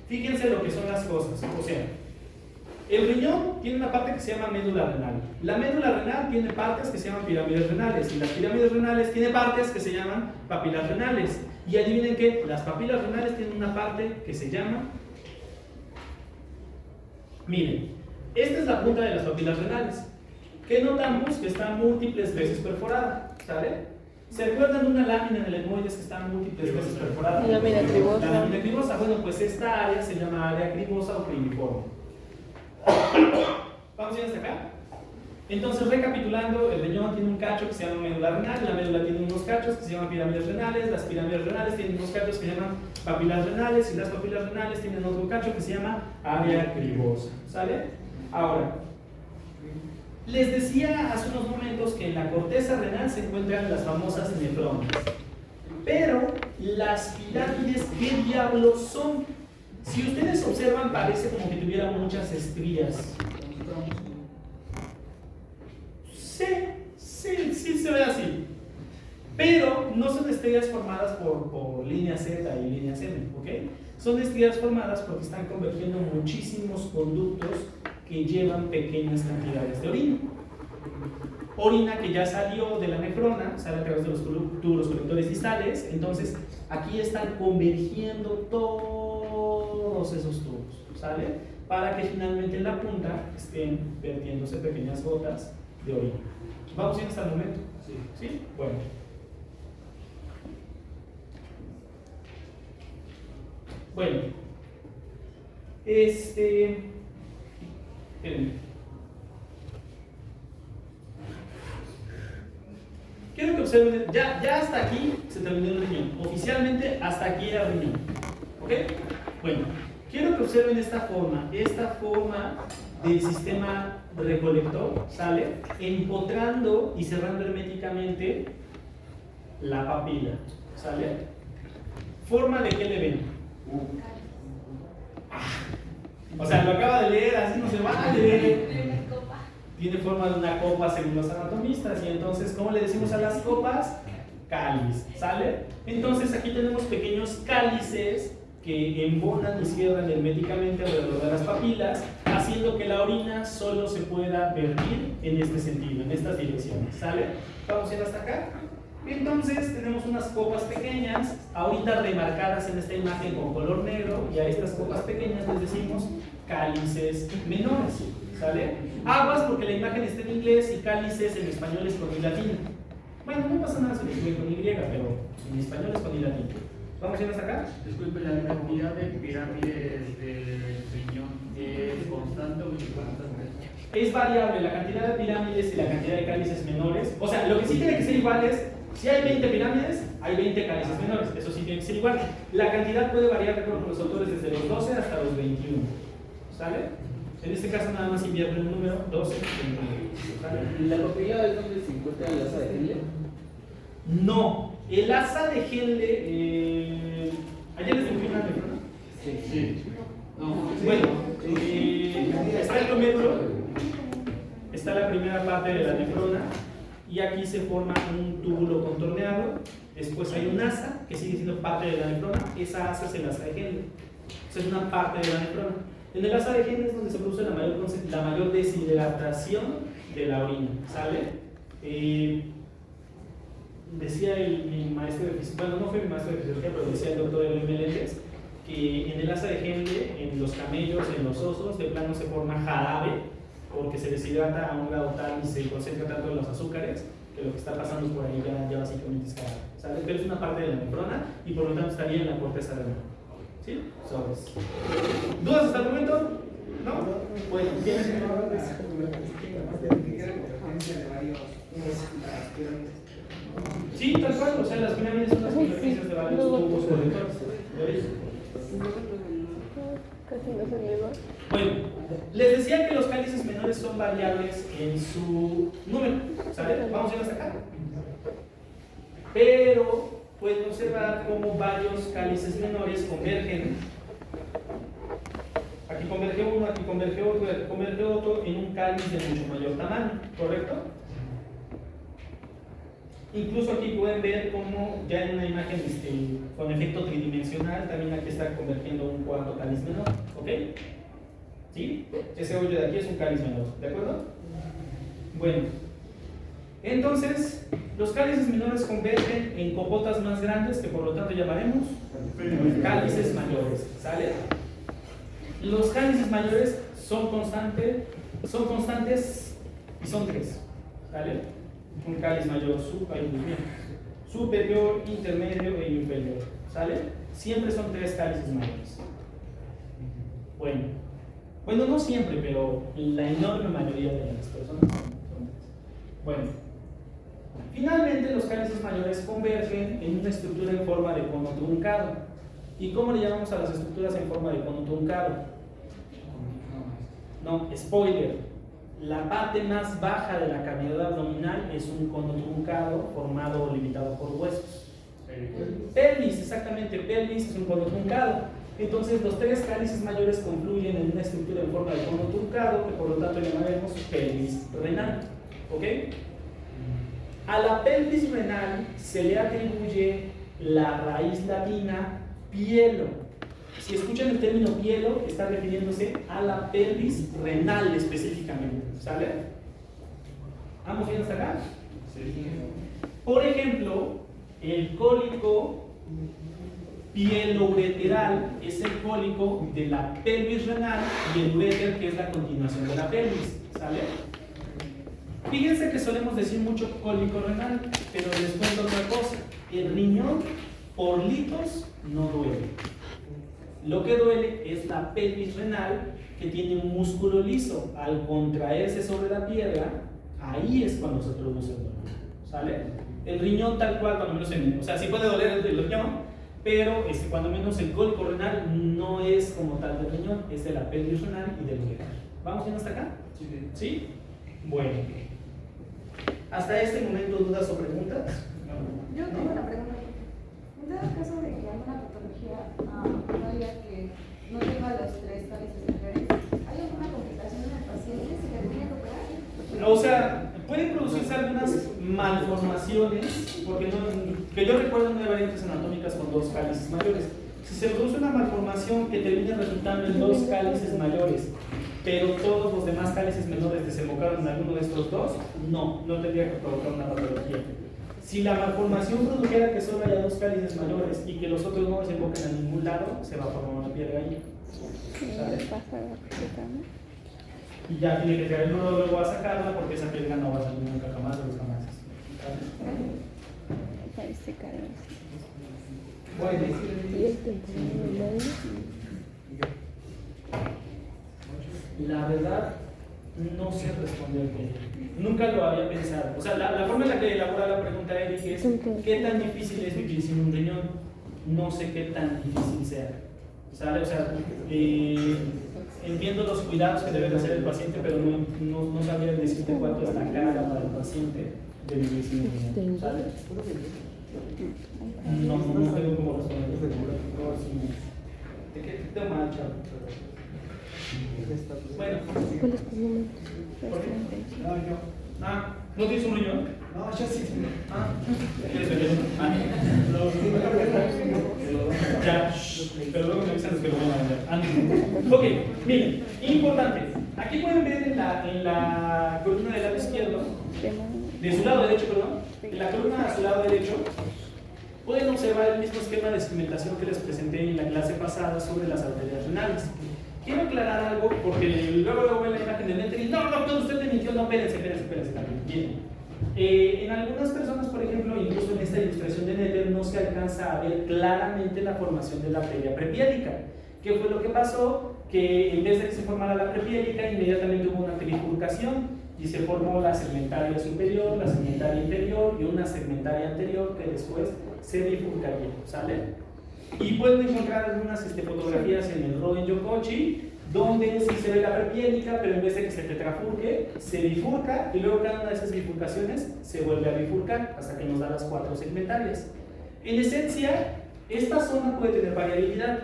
fíjense lo que son las cosas. O sea, el riñón tiene una parte que se llama médula renal. La médula renal tiene partes que se llaman pirámides renales. Y las pirámides renales tienen partes que se llaman papilas renales. Y adivinen qué, las papilas renales tienen una parte que se llama... Miren, esta es la punta de las papilas renales. ¿Qué notamos? Que está múltiples veces perforada, ¿sale? ¿Se acuerdan de una lámina en el etmoides que está múltiples veces perforada? La lámina cribosa. La lámina cribosa. Bueno, pues esta área se llama área cribosa o criniforme. ¿Vamos bien hasta acá? Entonces, recapitulando, el riñón tiene un cacho que se llama médula renal, la médula tiene unos cachos que se llaman pirámides renales, las pirámides renales tienen unos cachos que se llaman papilas renales y las papilas renales tienen otro cacho que se llama área cribosa. ¿Sale? Ahora, les decía hace unos momentos que en la corteza renal se encuentran las famosas nefronas. Pero las pirámides, ¿qué diablos son? Si ustedes observan, parece como que tuviera muchas estrías. Sí se ve así. Pero no son estrellas formadas por línea Z y líneas M, ¿ok? Son estrellas formadas porque están convergiendo muchísimos conductos que llevan pequeñas cantidades de orina. Orina que ya salió de la nefrona, sale a través de los tubos colectores distales, entonces aquí están convergiendo todos esos tubos, ¿sale? Para que finalmente en la punta estén vertiéndose pequeñas gotas de orina. ¿Vamos bien hasta el momento? ¿Sí? Bueno. Bueno. Espérenme. Quiero que observen, ya hasta aquí se terminó el riñón. Oficialmente hasta aquí era el riñón. ¿Ok? Bueno, quiero que observen esta forma del sistema recolector, ¿sale? Empotrando y cerrando herméticamente la papila, ¿sale? ¿Forma de qué le ven? O sea, lo acaba de leer, así no se vale. Tiene forma de una copa según los anatomistas. Y entonces, ¿cómo le decimos a las copas? Cáliz, ¿sale? Entonces aquí tenemos pequeños cálices que embonan y cierran herméticamente alrededor de las papilas, haciendo que la orina solo se pueda vertir en este sentido, en estas direcciones, ¿sale? Vamos a ir hasta acá. Entonces tenemos unas copas pequeñas, ahorita remarcadas en esta imagen con color negro, y a estas copas pequeñas les decimos cálices menores, ¿sale? Aguas porque la imagen está en inglés y cálices en español es con I latina. Bueno, no pasa nada si lo escriben con Y, pero en español es con I latina. ¿Vamos a ir hasta acá? Disculpe, la cantidad de pirámides del riñón es constante o inconstante. Es variable la cantidad de pirámides y la cantidad de cálices menores. O sea, lo que sí tiene que ser igual es, si hay 20 pirámides, hay 20 cálices menores. Eso sí tiene que ser igual. La cantidad puede variar de acuerdo con los autores desde los 12 hasta los 21. ¿Sale? En este caso nada más invierte un número 12. ¿Sale? ¿La papilla es donde se encuentra el asa de Henle? No. El asa de Henle, ¿ayer les dibujé una nefrona? Sí. No. Bueno, está el glomérulo, está la primera parte de la nefrona, y aquí se forma un túbulo contorneado. Después hay un asa que sigue siendo parte de la nefrona. Esa asa es el asa de Henle. Esa es una parte de la nefrona. En el asa de Henle es donde se produce la mayor deshidratación de la orina, ¿sale? Decía mi maestro de fisiología, bueno, no fue mi maestro de fisiología, pero decía el doctor Eloy Meléndez, que en el asa de Henle, en los camellos, en los osos, de plano se forma jarabe, porque se deshidrata a un grado tal y se concentra tanto en los azúcares, que lo que está pasando por ahí ya básicamente es jarabe, ¿sale? Pero es una parte de la nefrona y por lo tanto estaría en la corteza renal. ¿Sí? Sobres. ¿Dudas hasta el momento? ¿No? Bueno, ¿tienes que hablar de eso? Sí, tal cual, o sea, las pirámides son las convergencias de varios tubos colectores. Bueno, les decía que los cálices menores son variables en su número, ¿sale? Vamos a ir hasta acá. Pero pueden observar cómo varios cálices menores convergen. Aquí converge uno, aquí converge otro en un cáliz de mucho mayor tamaño, ¿correcto? Incluso aquí pueden ver cómo ya en una imagen con efecto tridimensional también aquí está convergiendo un cuarto cáliz menor, ¿ok? ¿Sí? Ese hoyo de aquí es un cáliz menor, ¿de acuerdo? Bueno, entonces los cálices menores convergen en copotas más grandes que por lo tanto llamaremos cálices mayores, ¿sale? Los cálices mayores son constantes y son tres, ¿sale? Un cáliz mayor superior, intermedio e inferior, ¿sale? Siempre son tres cálices mayores. Bueno, no siempre, pero la enorme mayoría de las personas son tres. Bueno, finalmente los cálices mayores convergen en una estructura en forma de cono truncado. ¿Y cómo le llamamos a las estructuras en forma de cono truncado? No, spoiler. La parte más baja de la cavidad abdominal es un cono truncado formado o limitado por huesos. Pelvis, exactamente, pelvis es un cono truncado. Entonces los tres cálices mayores confluyen en una estructura en forma de cono truncado que por lo tanto llamaremos pelvis renal. ¿Ok? A la pelvis renal se le atribuye la raíz latina pielo. Si escuchan el término pielo, está refiriéndose a la pelvis renal específicamente. ¿Sale? ¿Vamos bien hasta acá? Sí. Por ejemplo, el cólico pielo-ureteral es el cólico de la pelvis renal y el uréter, que es la continuación de la pelvis. ¿Sale? Fíjense que solemos decir mucho cólico renal, pero les cuento otra cosa. El riñón por litos no duele. Lo que duele es la pelvis renal, que tiene un músculo liso. Al contraerse sobre la piedra, ahí es cuando se produce el dolor. ¿Sale? El riñón tal cual, cuando menos o sea, sí puede doler el riñón, pero cuando menos el cólico renal no es como tal del riñón, es de la pelvis renal y del uréter. ¿Vamos bien hasta acá? ¿Sí? Bueno. ¿Hasta este momento dudas o preguntas? Yo tengo una pregunta. En dado caso de que alguna patología no diga que no tenga los tres cálices mayores, ¿hay alguna complicación en el paciente? ¿Se le tiene que operar? O sea, pueden producirse algunas malformaciones, porque que yo recuerdo no hay variantes anatómicas con dos cálices mayores. Si se produce una malformación que termine resultando en dos cálices mayores, pero todos los demás cálices menores desembocaron en alguno de estos dos, no tendría que provocar una patología. Si la malformación produjera que solo haya dos cálices mayores y que los otros no desemboquen a ningún lado, se va a formar una piedra ahí. ¿Sale? Y ya tiene que caer el nudo luego a sacarla, porque esa piedra no va a salir nunca jamás de los jamases. La verdad, no sé responder bien. Nunca lo había pensado. O sea, la forma en la que elabora la pregunta Eric es: ¿qué tan difícil es vivir sin un riñón? No sé qué tan difícil sea. ¿Sale? O sea, entiendo los cuidados que debe hacer el paciente, pero no sabría decirte cuánto es la carga para el paciente de vivir sin un riñón. ¿Sale? No tengo cómo responder. ¿De qué tema, Chavo? Bueno. ¿No tienes un riñón? No, yo sí tengo. ¿Quieres venir? Ya, pero luego me avisan que lo van a vender. Ok, miren, importante. Aquí pueden ver en la columna del lado izquierdo, de su lado derecho, perdón, en la columna a su lado derecho, pueden observar el mismo esquema de segmentación que les presenté en la clase pasada sobre las arterias renales. Quiero aclarar algo porque luego ven la imagen de Nether y no, doctor, usted me mintió, no, espérense también. Bien. En algunas personas, por ejemplo, incluso en esta ilustración de Nether, no se alcanza a ver claramente la formación de la arteria prepiélica. ¿Qué fue lo que pasó? Que en vez de que se formara la prepiélica, inmediatamente hubo una trifurcación y se formó la segmentaria superior, la segmentaria inferior y una segmentaria anterior que después se bifurcaría. ¿Sale? Y pueden encontrar algunas fotografías en el Roden Yokochi, donde sí se ve la prepiélica, pero en vez de que se tetrafurque, se bifurca y luego cada una de esas bifurcaciones se vuelve a bifurcar hasta que nos da las 4 segmentarias. En esencia, esta zona puede tener variabilidad,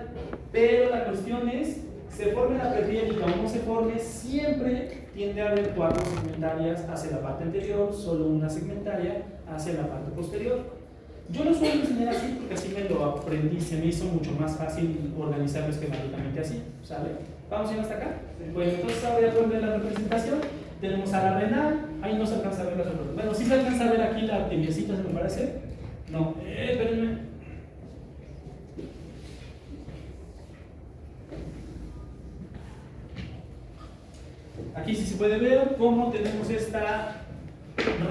pero la cuestión es, se forme la prepiélica o no se forme, siempre tiende a haber 4 segmentarias hacia la parte anterior, solo una segmentaria hacia la parte posterior. Yo lo suelo enseñar así porque así me lo aprendí, se me hizo mucho más fácil organizarlo esquemáticamente así, ¿sale? ¿Vamos bien hasta acá? Bueno, entonces ahora ya pueden ver la representación. Tenemos a la renal, ahí no se alcanza a ver las otras. Bueno, sí se alcanza a ver aquí la arteriecita, ¿se me parece? No, espérenme. Aquí sí se puede ver cómo tenemos esta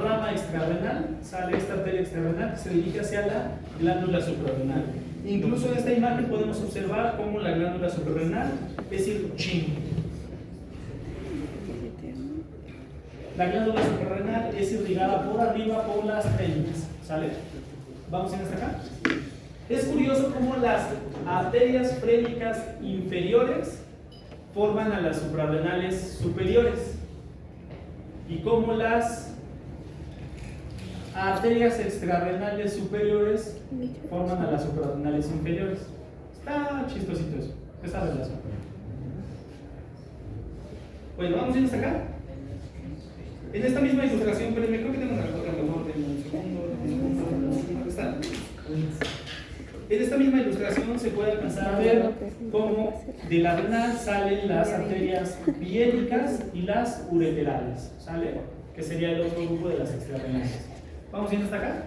rama extrarrenal, sale esta arteria extrarrenal que se dirige hacia la glándula suprarrenal. Incluso en esta imagen podemos observar cómo la glándula suprarrenal es irruchín. La glándula suprarrenal es irrigada por arriba por las frénicas, ¿sale? ¿Vamos en hasta acá? Es curioso cómo las arterias frénicas inferiores forman a las suprarrenales superiores. y cómo las arterias extrarrenales superiores forman a las suprarrenales inferiores. Está chistosito eso, esa relación. Bueno, vamos a ir hasta acá. En esta misma ilustración, pero me creo que tengo una foto mejor de un segundo. ¿Está? En esta misma ilustración se puede alcanzar a ver cómo de la renal salen las arterias piéticas y las ureterales, ¿sale? Que sería el otro grupo de las extrarrenales. ¿Vamos yendo hasta acá?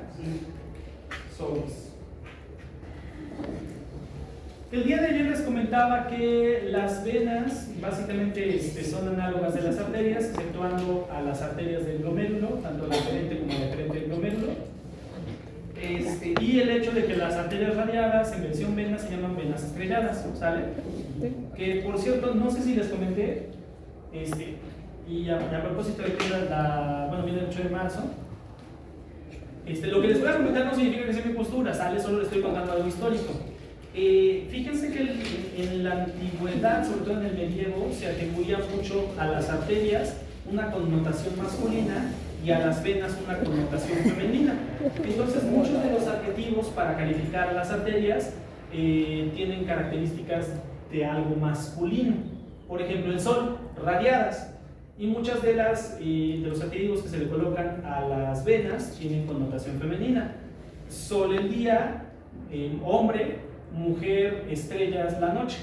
Sobres. El día de ayer les comentaba que las venas básicamente son análogas de las arterias, exceptuando a las arterias del glomérulo, tanto la deferente como la deferente del glomérulo. Y el hecho de que las arterias radiadas en versión vena se llaman venas estrelladas, ¿sale? Que por cierto, no sé si les comenté, y a propósito de que viene el 8 de marzo, lo que les voy a comentar no significa que sea mi postura, ¿sale? Solo les estoy contando algo histórico. Fíjense que en la antigüedad, sobre todo en el medievo, se atribuía mucho a las arterias una connotación masculina y a las venas una connotación femenina. Entonces muchos de los adjetivos para calificar las arterias tienen características de algo masculino. Por ejemplo, el sol, radiadas. Y muchas de los adjetivos que se le colocan a las venas tienen connotación femenina. Sol el día, hombre, mujer, estrellas la noche,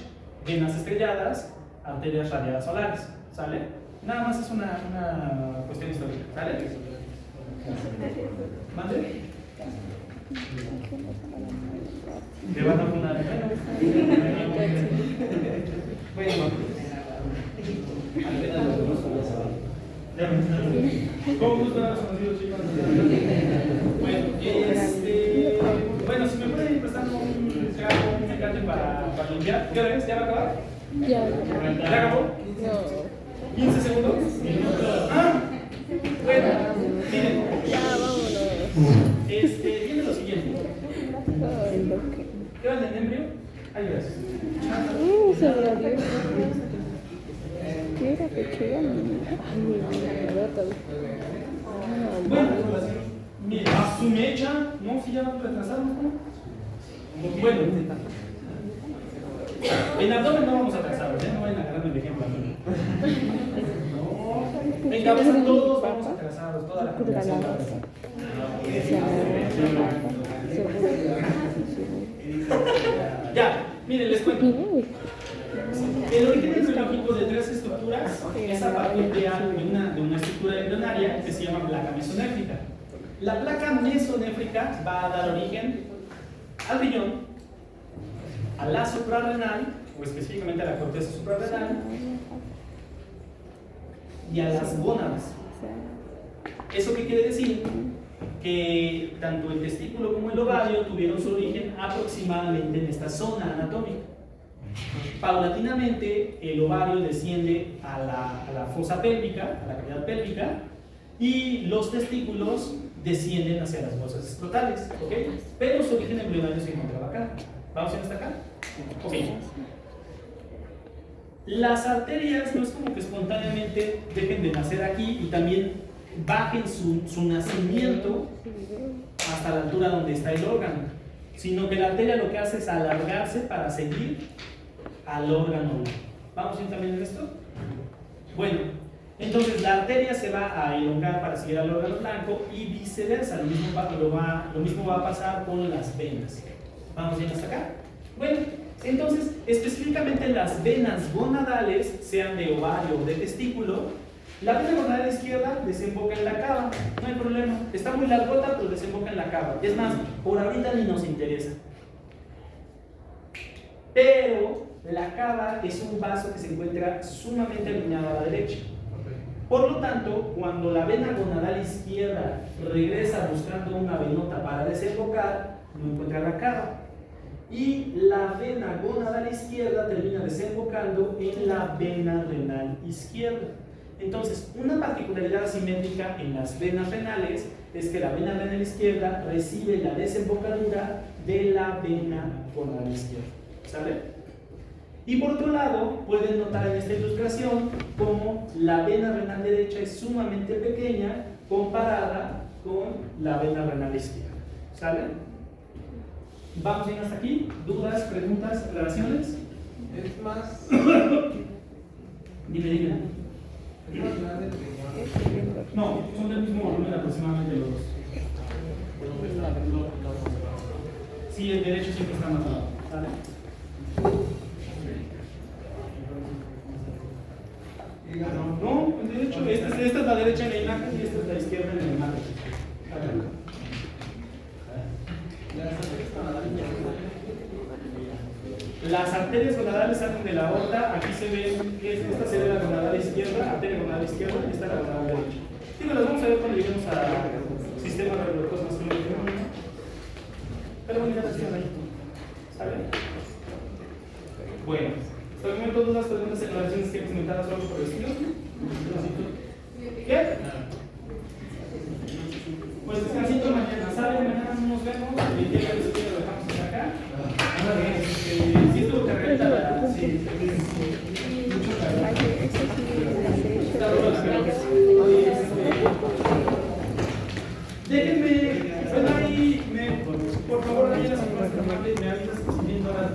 venas estrelladas, arterias radiadas solares, ¿sale? Nada más es una cuestión histórica, ¿sale? ¿Mande? ¿Te van a poner? Bueno, ¿cómo gusto haberlos conocido, chicos? Bueno, si me pueden ir prestando un trago, un mecate para limpiar. ¿Qué hora es? ¿Ya va a acabar? Ya. ¿Ya acabó? No. ¿15 segundos? Ah, bueno, miren. Ya, vámonos. Viene lo siguiente. Ay, lo que. ¿Qué van en embrio? Ay, gracias. Se me abrió. Mira qué chido. Ay, mi rata. Bueno, mira, a su mecha. No, si ya retrasamos, ¿no? Bueno, en abdomen no vamos a atrasarnos, no vayan a agarrarme el ejemplo a mí. No, en cabeza todos vamos atrasados, toda la combinación va a atrasar. Ya, miren, les cuento. El origen embriológico de tres estructuras es a partir de una estructura embrionaria que se llama placa mesonéfrica. La placa mesonéfrica va a dar origen al riñón, a la suprarrenal, o específicamente a la corteza suprarrenal, y a las gónadas. ¿Eso qué quiere decir? Que tanto el testículo como el ovario tuvieron su origen aproximadamente en esta zona anatómica. Paulatinamente el ovario desciende a la fosa pélvica, a la cavidad pélvica, y los testículos descienden hacia las fosas escrotales, ¿ok? Pero su origen embrionario se encontraba acá. ¿Vamos a ir hasta acá? Ok. Las arterias no es como que espontáneamente dejen de nacer aquí y también bajen su nacimiento hasta la altura donde está el órgano, sino que la arteria lo que hace es alargarse para seguir al órgano. ¿Vamos a ir también en esto? Bueno, entonces la arteria se va a elongar para seguir al órgano blanco y viceversa, lo mismo va a pasar con las venas. ¿Vamos bien hasta acá? Bueno, entonces específicamente las venas gonadales, sean de ovario o de testículo, la vena gonadal izquierda desemboca en la cava, no hay problema, está muy largota pero desemboca en la cava, es más, por ahorita ni nos interesa. Pero la cava es un vaso que se encuentra sumamente alineado a la derecha. Por lo tanto, cuando la vena gonadal izquierda regresa buscando una venota para desembocar, no encuentra la cava. Y la vena gonadal izquierda termina desembocando en la vena renal izquierda. Entonces, una particularidad asimétrica en las venas renales es que la vena renal izquierda recibe la desembocadura de la vena gonadal izquierda. ¿Sale? Y por otro lado, pueden notar en esta ilustración cómo la vena renal derecha es sumamente pequeña comparada con la vena renal izquierda. ¿Sale? Vamos bien hasta aquí. ¿Dudas, preguntas, aclaraciones? Es más, Dime, dime. es más grande el riñón. No, son del mismo volumen aproximadamente los dos. Sí, el derecho siempre está más bajo. ¿Sale? No, el derecho, esta es la derecha en la imagen y esta es la izquierda en la imagen. Las arterias gonadales salen de la aorta, aquí se ve, esta se ve la gonadal izquierda, arteria gonadal izquierda, y esta la gonadal derecha. Digo, las vamos a ver cuando lleguemos al sistema reproductor masculino. Pero bonita atención ahí. ¿Sale? Bueno, hasta el momento dudas, preguntas, aclaraciones que comentadas algo por el estilo. ¿Qué? Pues descansito mañana, ¿sale? Mañana nos vemos, el día de hoy lo dejamos hasta acá. Sí, estuvo cargada, sí. Mucho cargada. Está duro la pelota. Déjenme, ven ahí, por favor, ahí en la me avisas si viendo las